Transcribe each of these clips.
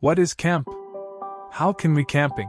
What is camp? How can we camping?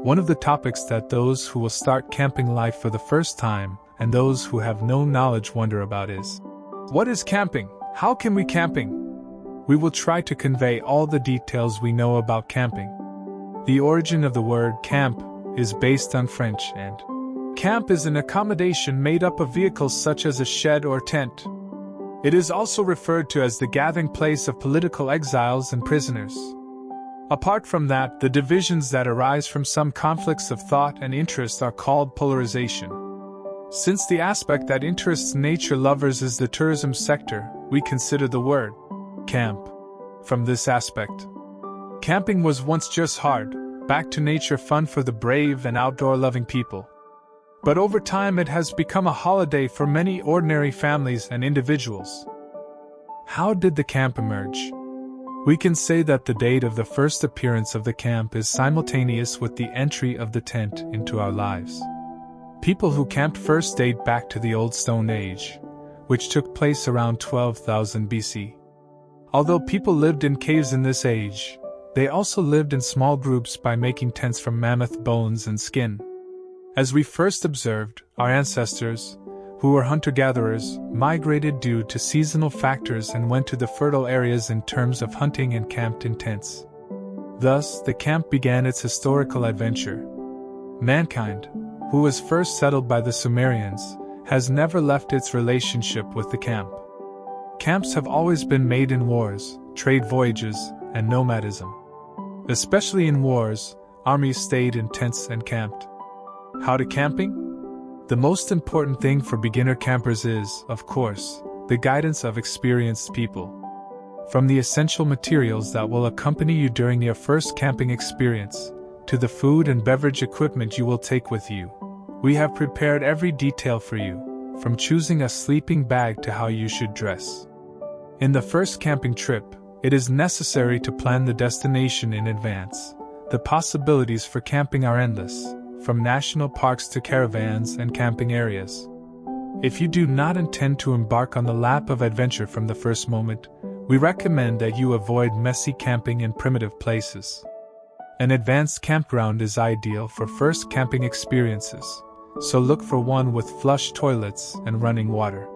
One of the topics that those who will start camping life for the first time and those who have no knowledge wonder about is, what is camping? How can we camping? We will try to convey all the details we know about camping. The origin of the word camp is based on French, and camp is an accommodation made up of vehicles such as a shed or tent. It is also referred to as the gathering place of political exiles and prisoners. Apart from that, the divisions that arise from some conflicts of thought and interest are called polarization. Since the aspect that interests nature lovers is the tourism sector, we consider the word camp from this aspect. Camping was once just hard, back to nature fun for the brave and outdoor-loving people. But over time it has become a holiday for many ordinary families and individuals. How did the camp emerge? We can say that the date of the first appearance of the camp is simultaneous with the entry of the tent into our lives. People who camped first date back to the Old Stone Age, which took place around 12,000 BC. Although people lived in caves in this age, they also lived in small groups by making tents from mammoth bones and skin. As we first observed, our ancestors, who were hunter-gatherers, migrated due to seasonal factors and went to the fertile areas in terms of hunting and camped in tents. Thus, the camp began its historical adventure. Mankind, who was first settled by the Sumerians, has never left its relationship with the camp. Camps have always been made in wars, trade voyages, and nomadism. Especially in wars, armies stayed in tents and camped. How to camping? The most important thing for beginner campers is, of course, the guidance of experienced people. From the essential materials that will accompany you during your first camping experience, to the food and beverage equipment you will take with you, we have prepared every detail for you, from choosing a sleeping bag to how you should dress. In the first camping trip, it is necessary to plan the destination in advance. The possibilities for camping are endless, from national parks to caravans and camping areas. If you do not intend to embark on the lap of adventure from the first moment, we recommend that you avoid messy camping in primitive places. An advanced campground is ideal for first camping experiences, so look for one with flush toilets and running water.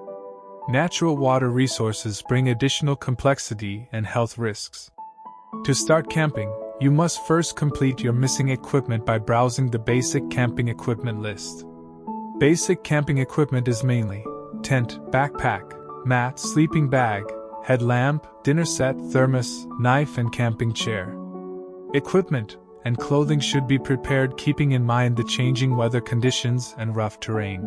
Natural water resources bring additional complexity and health risks. To start camping, you must first complete your missing equipment by browsing the basic camping equipment list. Basic camping equipment is mainly tent, backpack, mat, sleeping bag, headlamp, dinner set, thermos, knife, and camping chair. Equipment and clothing should be prepared keeping in mind the changing weather conditions and rough terrain.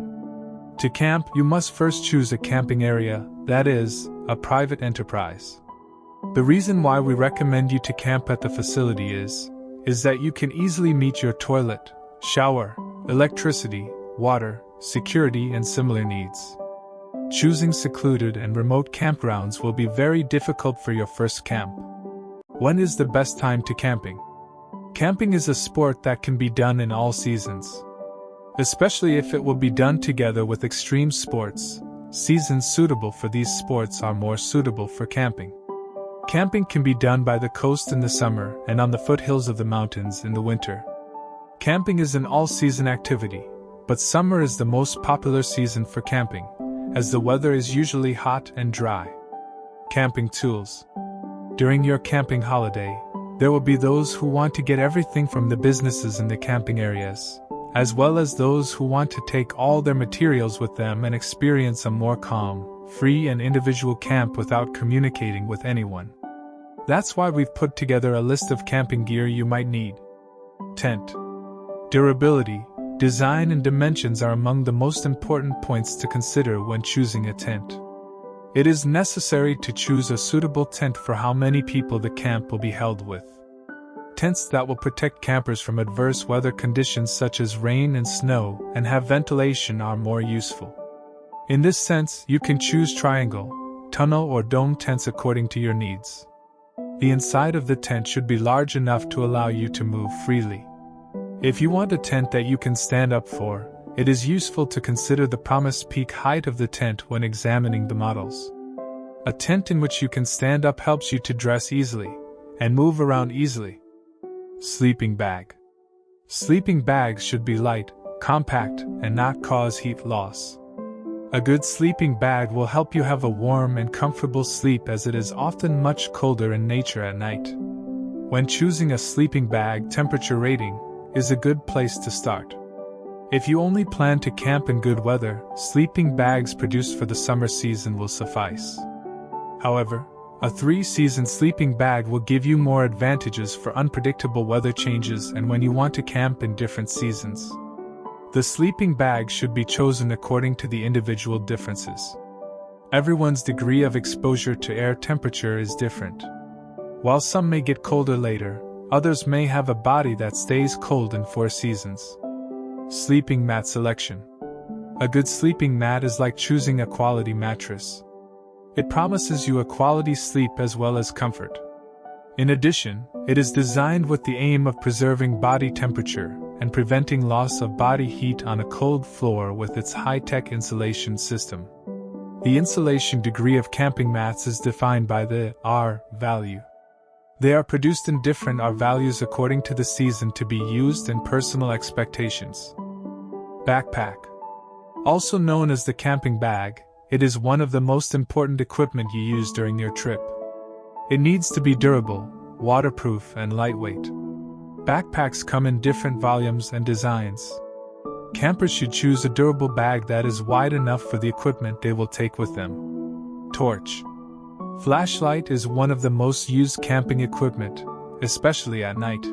To camp, you must first choose a camping area, that is, a private enterprise. The reason why we recommend you to camp at the facility is that you can easily meet your toilet, shower, electricity, water, security, and similar needs. Choosing secluded and remote campgrounds will be very difficult for your first camp. When is the best time to camping? Camping is a sport that can be done in all seasons. Especially if it will be done together with extreme sports, seasons suitable for these sports are more suitable for camping. Camping can be done by the coast in the summer and on the foothills of the mountains in the winter. Camping is an all-season activity, but summer is the most popular season for camping, as the weather is usually hot and dry. Camping tools. During your camping holiday, there will be those who want to get everything from the businesses in the camping areas, as well as those who want to take all their materials with them and experience a more calm, free and individual camp without communicating with anyone. That's why we've put together a list of camping gear you might need. Tent. Durability, design and dimensions are among the most important points to consider when choosing a tent. It is necessary to choose a suitable tent for how many people the camp will be held with. Tents that will protect campers from adverse weather conditions such as rain and snow and have ventilation are more useful. In this sense, you can choose triangle, tunnel or dome tents according to your needs. The inside of the tent should be large enough to allow you to move freely. If you want a tent that you can stand up for, it is useful to consider the promised peak height of the tent when examining the models. A tent in which you can stand up helps you to dress easily, and move around easily. Sleeping bag. Sleeping bags should be light, compact, and not cause heat loss. A good sleeping bag will help you have a warm and comfortable sleep, as it is often much colder in nature at night. When choosing a sleeping bag, temperature rating is a good place to start. If you only plan to camp in good weather, sleeping bags produced for the summer season will suffice. However, a 3-season sleeping bag will give you more advantages for unpredictable weather changes and when you want to camp in different seasons. The sleeping bag should be chosen according to the individual differences. Everyone's degree of exposure to air temperature is different. While some may get colder later, others may have a body that stays cold in 4 seasons. Sleeping mat selection. A good sleeping mat is like choosing a quality mattress. It promises you a quality sleep as well as comfort. In addition, it is designed with the aim of preserving body temperature and preventing loss of body heat on a cold floor with its high-tech insulation system. The insulation degree of camping mats is defined by the R value. They are produced in different R values according to the season to be used and personal expectations. Backpack. Also known as the camping bag, it is one of the most important equipment you use during your trip. It needs to be durable, waterproof, and lightweight. Backpacks come in different volumes and designs. Campers should choose a durable bag that is wide enough for the equipment they will take with them. Torch. Flashlight is one of the most used camping equipment, especially at night.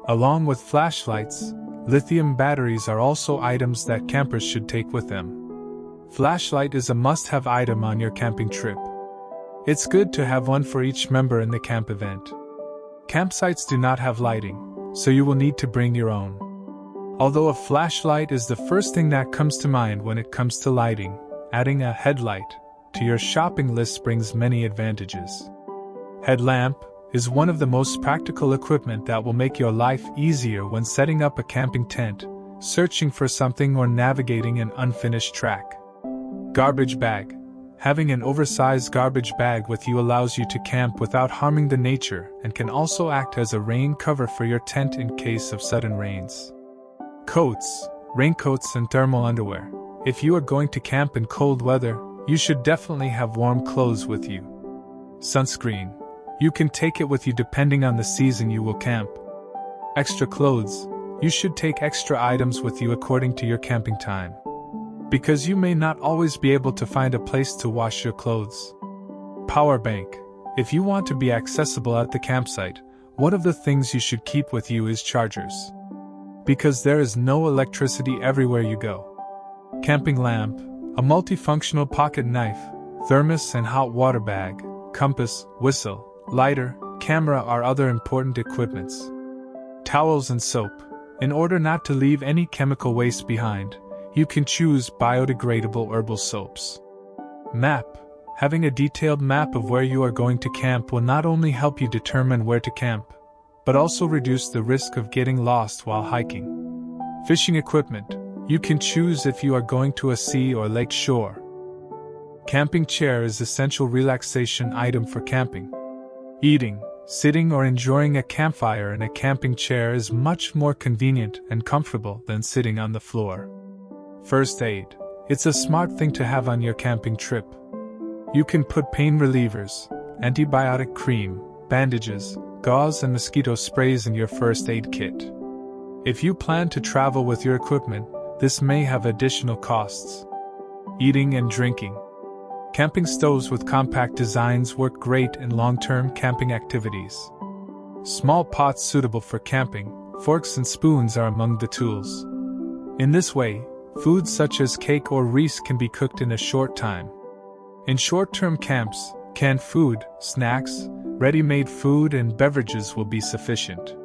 Along with flashlights, lithium batteries are also items that campers should take with them. Flashlight is a must-have item on your camping trip. It's good to have one for each member in the camp event. Campsites do not have lighting, so you will need to bring your own. Although a flashlight is the first thing that comes to mind when it comes to lighting, adding a headlight to your shopping list brings many advantages. Headlamp is one of the most practical equipment that will make your life easier when setting up a camping tent, searching for something, or navigating an unfinished track. Garbage bag. Having an oversized garbage bag with you allows you to camp without harming the nature and can also act as a rain cover for your tent in case of sudden rains. Coats, raincoats, and thermal underwear. If you are going to camp in cold weather, you should definitely have warm clothes with you. Sunscreen. You can take it with you depending on the season you will camp. Extra clothes. You should take extra items with you according to your camping time, because you may not always be able to find a place to wash your clothes. Power bank. If you want to be accessible at the campsite, one of the things you should keep with you is chargers, because there is no electricity everywhere you go. Camping lamp. A multifunctional pocket knife, thermos and hot water bag, compass, whistle, lighter, camera are other important equipments. Towels and soap. In order not to leave any chemical waste behind, you can choose biodegradable herbal soaps. Map. Having a detailed map of where you are going to camp will not only help you determine where to camp, but also reduce the risk of getting lost while hiking. Fishing equipment. You can choose if you are going to a sea or lake shore. Camping chair is essential relaxation item for camping. Eating, sitting, or enjoying a campfire in a camping chair is much more convenient and comfortable than sitting on the floor. First aid. It's a smart thing to have on your camping trip. You can put pain relievers, antibiotic cream, bandages, gauze, and mosquito sprays in your first aid kit. If you plan to travel with your equipment, this may have additional costs. Eating and drinking. Camping stoves with compact designs work great in long-term camping activities. Small pots suitable for camping, forks and spoons are among the tools. In this way, foods such as cake or rice can be cooked in a short time. In short-term camps, canned food, snacks, ready-made food, and beverages will be sufficient.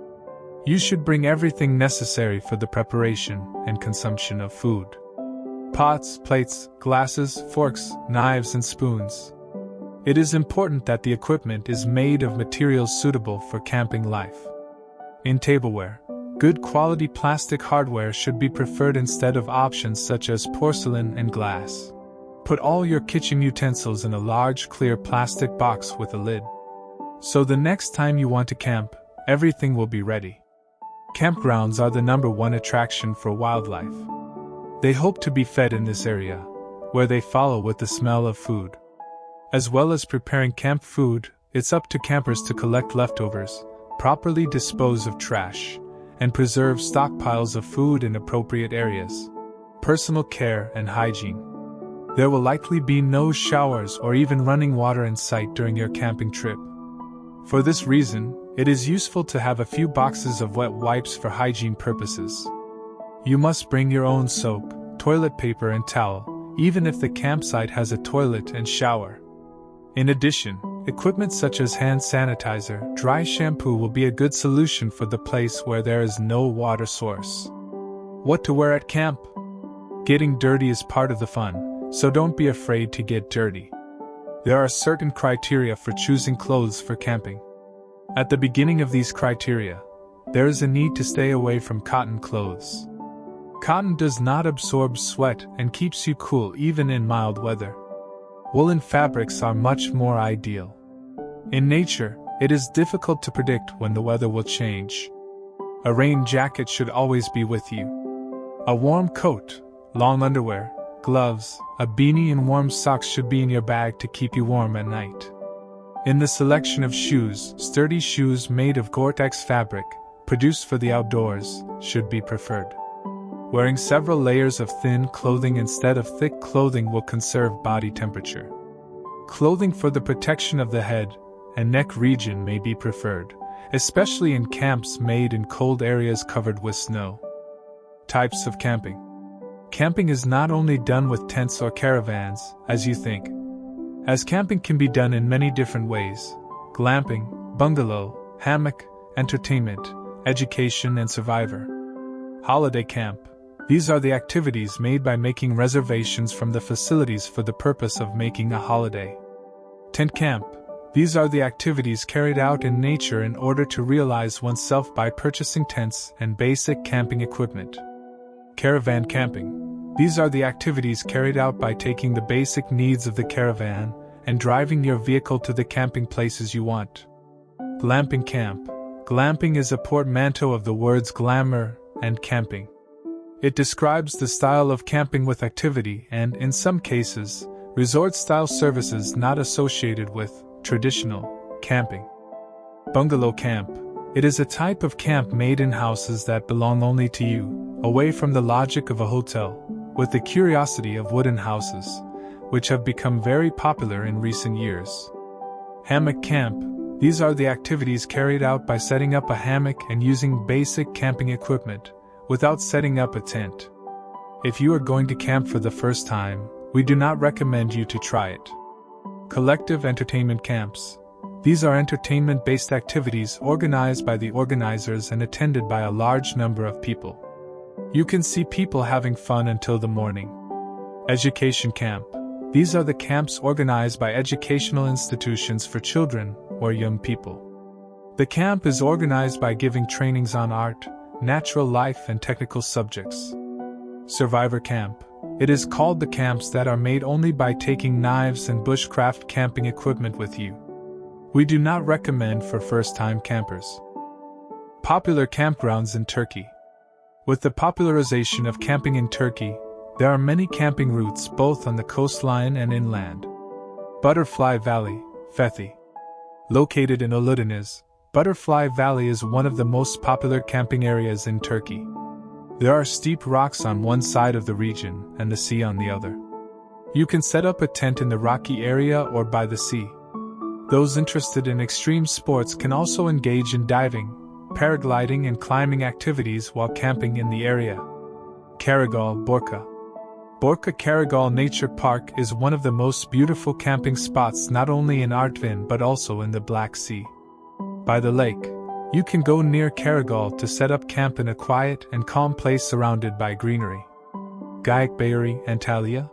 You should bring everything necessary for the preparation and consumption of food. Pots, plates, glasses, forks, knives, and spoons. It is important that the equipment is made of materials suitable for camping life. In tableware, good quality plastic hardware should be preferred instead of options such as porcelain and glass. Put all your kitchen utensils in a large clear plastic box with a lid. So the next time you want to camp, everything will be ready. Campgrounds are the #1 attraction for wildlife. They hope to be fed in this area, where they follow with the smell of food. As well as preparing camp food, it's up to campers to collect leftovers, properly dispose of trash, and preserve stockpiles of food in appropriate areas. Personal care and hygiene. There will likely be no showers or even running water in sight during your camping trip. For this reason, it is useful to have a few boxes of wet wipes for hygiene purposes. You must bring your own soap, toilet paper and towel, even if the campsite has a toilet and shower. In addition, equipment such as hand sanitizer, dry shampoo will be a good solution for the place where there is no water source. What to wear at camp? Getting dirty is part of the fun, so don't be afraid to get dirty. There are certain criteria for choosing clothes for camping. At the beginning of these criteria, there is a need to stay away from cotton clothes. Cotton does not absorb sweat and keeps you cool even in mild weather. Woolen fabrics are much more ideal. In nature, it is difficult to predict when the weather will change. A rain jacket should always be with you. A warm coat, long underwear, gloves, a beanie and warm socks should be in your bag to keep you warm at night. In the selection of shoes, sturdy shoes made of Gore-Tex fabric, produced for the outdoors, should be preferred. Wearing several layers of thin clothing instead of thick clothing will conserve body temperature. Clothing for the protection of the head and neck region may be preferred, especially in camps made in cold areas covered with snow. Types of camping. Camping is not only done with tents or caravans, as you think. As camping can be done in many different ways: glamping, bungalow, hammock, entertainment, education and survivor. Holiday camp. These are the activities made by making reservations from the facilities for the purpose of making a holiday. Tent camp. These are the activities carried out in nature in order to realize oneself by purchasing tents and basic camping equipment. Caravan camping. These are the activities carried out by taking the basic needs of the caravan and driving your vehicle to the camping places you want. Glamping camp. Glamping is a portmanteau of the words glamour and camping. It describes the style of camping with activity and, in some cases, resort-style services not associated with traditional camping. Bungalow camp. It is a type of camp made in houses that belong only to you, away from the logic of a hotel, with the curiosity of wooden houses, which have become very popular in recent years. Hammock camp. These are the activities carried out by setting up a hammock and using basic camping equipment, without setting up a tent. If you are going to camp for the first time, we do not recommend you to try it. Collective entertainment camps. These are entertainment-based activities organized by the organizers and attended by a large number of people. You can see people having fun until the morning. Education camp. These are the camps organized by educational institutions for children or young people. The camp is organized by giving trainings on art, natural life and technical subjects. Survivor camp. It is called the camps that are made only by taking knives and bushcraft camping equipment with you. We do not recommend for first-time campers. Popular campgrounds in Turkey. With the popularization of camping in Turkey, there are many camping routes both on the coastline and inland. Butterfly Valley, Fethi. Located in Uludeniz, Butterfly Valley is one of the most popular camping areas in Turkey. There are steep rocks on one side of the region and the sea on the other. You can set up a tent in the rocky area or by the sea. Those interested in extreme sports can also engage in diving, paragliding and climbing activities while camping in the area. Karagal, Borca. Borca Karagal Nature Park is one of the most beautiful camping spots not only in Artvin but also in the Black Sea. By the lake, you can go near Karagal to set up camp in a quiet and calm place surrounded by greenery. Gayakbayuri, Antalya.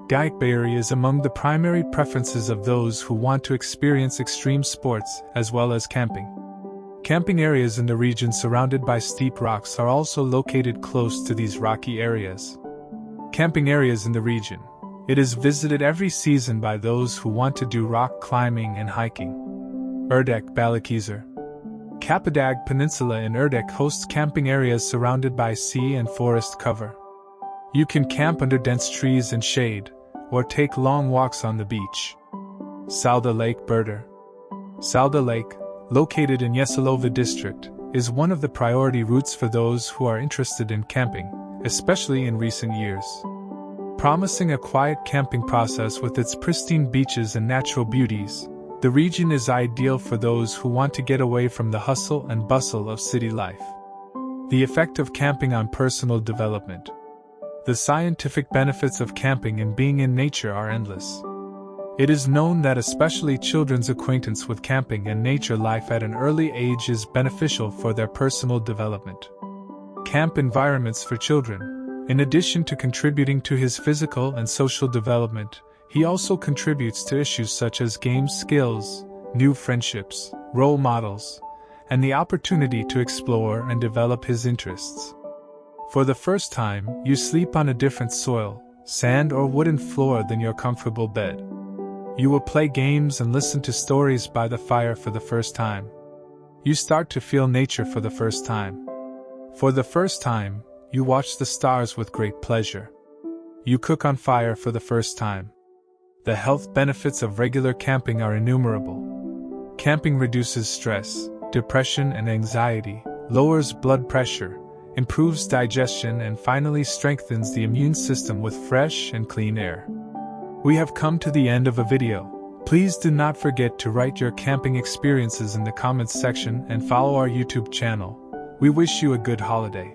Gayakbayuri is among the primary preferences of those who want to experience extreme sports as well as camping. Camping areas in the region surrounded by steep rocks are also located close to these rocky areas. Camping areas in the region. It is visited every season by those who want to do rock climbing and hiking. Erdek Balıkesir. Kapıdağ Peninsula in Erdek hosts camping areas surrounded by sea and forest cover. You can camp under dense trees and shade, or take long walks on the beach. Salda Lake Burdur. Salda Lake, located in Yeşilova district, is one of the priority routes for those who are interested in camping, especially in recent years. Promising a quiet camping process with its pristine beaches and natural beauties, the region is ideal for those who want to get away from the hustle and bustle of city life. The effect of camping on personal development. The scientific benefits of camping and being in nature are endless. It is known that especially children's acquaintance with camping and nature life at an early age is beneficial for their personal development. Camp environments for children. In addition to contributing to his physical and social development, he also contributes to issues such as game skills, new friendships, role models, and the opportunity to explore and develop his interests. For the first time, you sleep on a different soil, sand or wooden floor than your comfortable bed. You will play games and listen to stories by the fire for the first time. You start to feel nature for the first time. For the first time, you watch the stars with great pleasure. You cook on fire for the first time. The health benefits of regular camping are innumerable. Camping reduces stress, depression and anxiety, lowers blood pressure, improves digestion and finally strengthens the immune system with fresh and clean air. We have come to the end of a video. Please do not forget to write your camping experiences in the comments section and follow our YouTube channel. We wish you a good holiday.